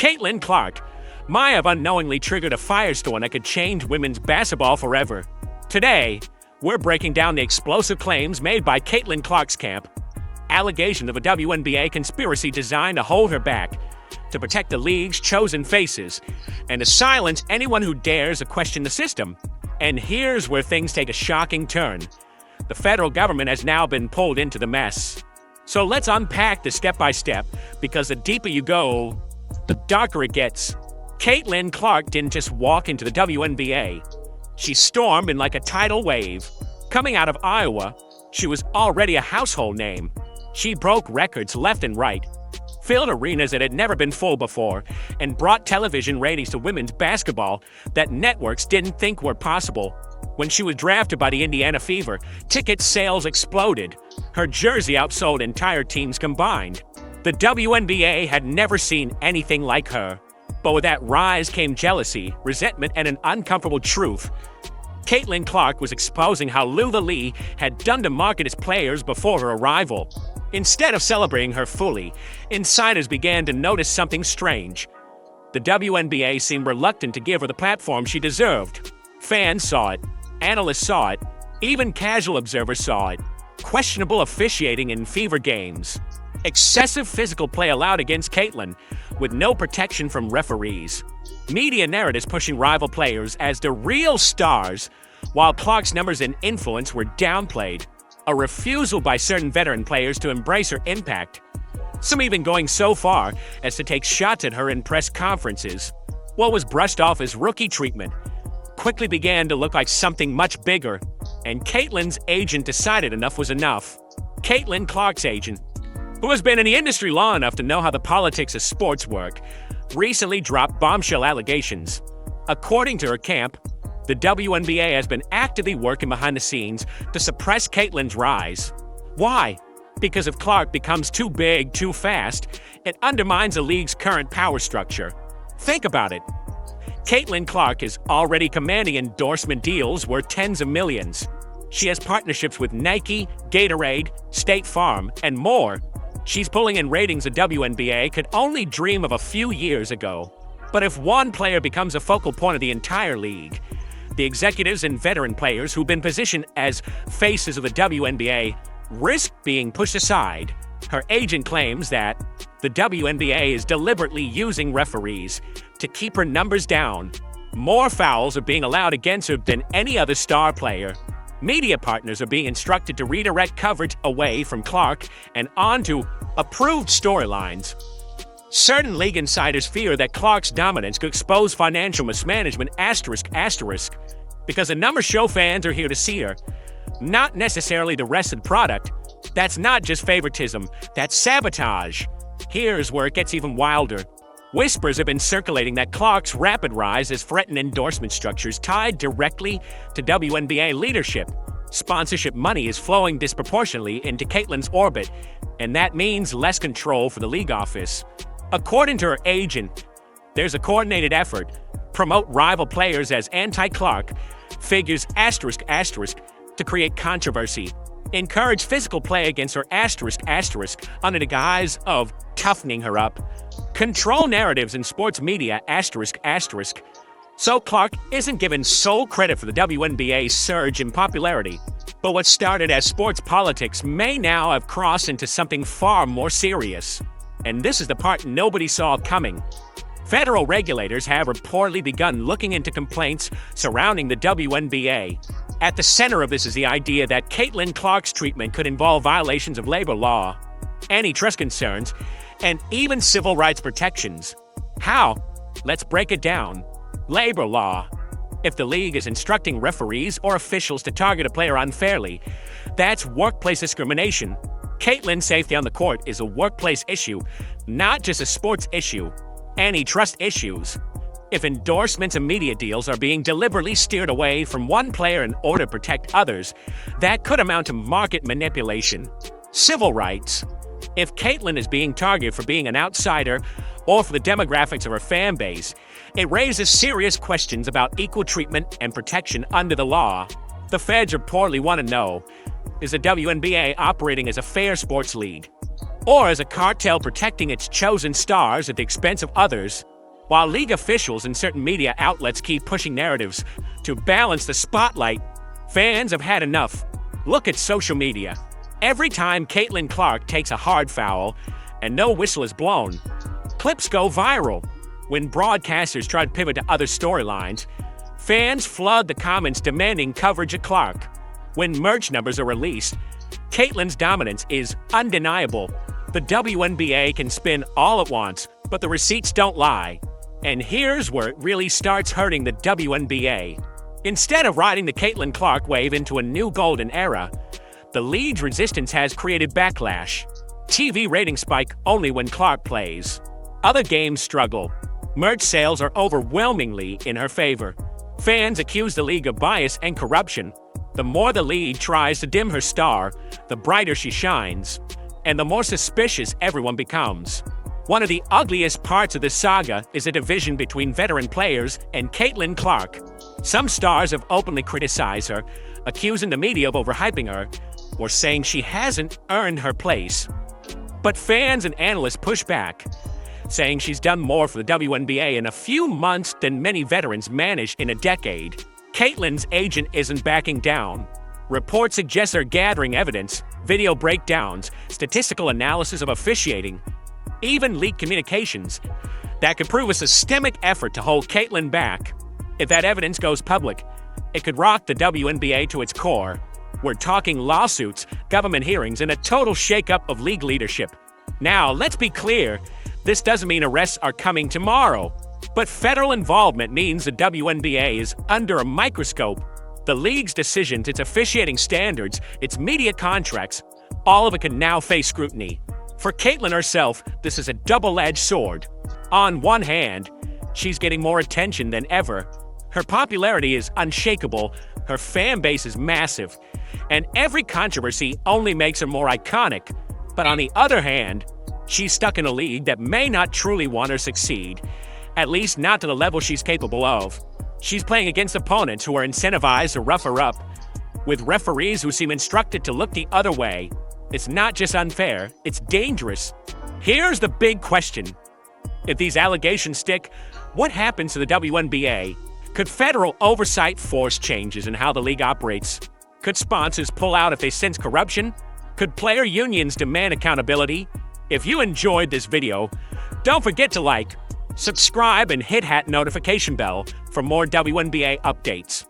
Caitlin Clark might have unknowingly triggered a firestorm that could change women's basketball forever. Today, we're breaking down the explosive claims made by Caitlin Clark's camp, allegations of a WNBA conspiracy designed to hold her back, to protect the league's chosen faces, and to silence anyone who dares to question the system. And here's where things take a shocking turn. The federal government has now been pulled into the mess. So let's unpack this step by step, because the deeper you go, the darker it gets. Caitlin Clark didn't just walk into the WNBA. She stormed in like a tidal wave. Coming out of Iowa, she was already a household name. She broke records left and right, filled arenas that had never been full before, and brought television ratings to women's basketball that networks didn't think were possible. When she was drafted by the Indiana Fever, ticket sales exploded. Her jersey outsold entire teams combined. The WNBA had never seen anything like her. But with that rise came jealousy, resentment, and an uncomfortable truth. Caitlin Clark was exposing how little the league had done to market its players before her arrival. Instead of celebrating her fully, insiders began to notice something strange. The WNBA seemed reluctant to give her the platform she deserved. Fans saw it, analysts saw it, even casual observers saw it. Questionable officiating in Fever games. Excessive physical play allowed against Caitlin, with no protection from referees. Media narratives pushing rival players as the real stars, while Clark's numbers and influence were downplayed. A refusal by certain veteran players to embrace her impact. Some even going so far as to take shots at her in press conferences. What was brushed off as rookie treatment quickly began to look like something much bigger, and Caitlin's agent decided enough was enough. Caitlin Clark's agent, who has been in the industry long enough to know how the politics of sports work, recently dropped bombshell allegations. According to her camp, the WNBA has been actively working behind the scenes to suppress Caitlin's rise. Why? Because if Clark becomes too big too fast, it undermines the league's current power structure. Think about it. Caitlin Clark is already commanding endorsement deals worth tens of millions. She has partnerships with Nike, Gatorade, State Farm, and more. She's pulling in ratings the WNBA could only dream of a few years ago. But if one player becomes a focal point of the entire league, the executives and veteran players who've been positioned as faces of the WNBA risk being pushed aside. Her agent claims that the WNBA is deliberately using referees to keep her numbers down. More fouls are being allowed against her than any other star player. Media partners are being instructed to redirect coverage away from Clark and onto approved storylines. Certain league insiders fear that Clark's dominance could expose financial mismanagement **, because the numbers show fans are here to see her, not necessarily the rest of the product. That's not just favoritism, that's sabotage. Here's where it gets even wilder. Whispers have been circulating that Clark's rapid rise has threatened endorsement structures tied directly to WNBA leadership. Sponsorship money is flowing disproportionately into Caitlin's orbit, and that means less control for the league office. According to her agent, there's a coordinated effort promote rival players as anti-Clark figures **, to create controversy, encourage physical play against her **, under the guise of toughening her up, control narratives in sports media **. So Clark isn't given sole credit for the WNBA's surge in popularity, but what started as sports politics may now have crossed into something far more serious. And this is the part nobody saw coming. Federal regulators have reportedly begun looking into complaints surrounding the WNBA. At the center of this is the idea that Caitlin Clark's treatment could involve violations of labor law, antitrust concerns, and even civil rights protections. How? Let's break it down. Labor law. If the league is instructing referees or officials to target a player unfairly, that's workplace discrimination. Caitlin's safety on the court is a workplace issue, not just a sports issue. Antitrust issues. If endorsements and media deals are being deliberately steered away from one player in order to protect others, that could amount to market manipulation. Civil rights. If Caitlin is being targeted for being an outsider or for the demographics of her fan base, it raises serious questions about equal treatment and protection under the law. The feds reportedly want to know, is the WNBA operating as a fair sports league, or as a cartel protecting its chosen stars at the expense of others? While league officials and certain media outlets keep pushing narratives to balance the spotlight, fans have had enough. Look at social media. Every time Caitlin Clark takes a hard foul and no whistle is blown, clips go viral. When broadcasters try to pivot to other storylines, fans flood the comments demanding coverage of Clark. When merch numbers are released, Caitlin's dominance is undeniable. The WNBA can spin all it wants, but the receipts don't lie. And here's where it really starts hurting the WNBA. Instead of riding the Caitlin Clark wave into a new golden era, the league's resistance has created backlash. TV ratings spike only when Clark plays. Other games struggle. Merch sales are overwhelmingly in her favor. Fans accuse the league of bias and corruption. The more the league tries to dim her star, the brighter she shines, and the more suspicious everyone becomes. One of the ugliest parts of this saga is a division between veteran players and Caitlin Clark. Some stars have openly criticized her, accusing the media of overhyping her or saying she hasn't earned her place. But fans and analysts push back, saying she's done more for the WNBA in a few months than many veterans managed in a decade. Caitlin's agent isn't backing down. Reports suggest they're gathering evidence, video breakdowns, statistical analysis of officiating, even leaked communications that could prove a systemic effort to hold Caitlin back. If that evidence goes public, it could rock the WNBA to its core. We're talking lawsuits, government hearings, and a total shakeup of league leadership. Now, let's be clear, this doesn't mean arrests are coming tomorrow. But federal involvement means the WNBA is under a microscope. The league's decisions, its officiating standards, its media contracts, all of it can now face scrutiny. For Caitlin herself, this is a double-edged sword. On one hand, she's getting more attention than ever. Her popularity is unshakable, her fan base is massive, and every controversy only makes her more iconic. But on the other hand, she's stuck in a league that may not truly want her to succeed, at least not to the level she's capable of. She's playing against opponents who are incentivized to rough her up, with referees who seem instructed to look the other way. It's not just unfair, it's dangerous. Here's the big question. If these allegations stick, what happens to the WNBA? Could federal oversight force changes in how the league operates? Could sponsors pull out if they sense corruption? Could player unions demand accountability? If you enjoyed this video, don't forget to like, subscribe, and hit that notification bell for more WNBA updates.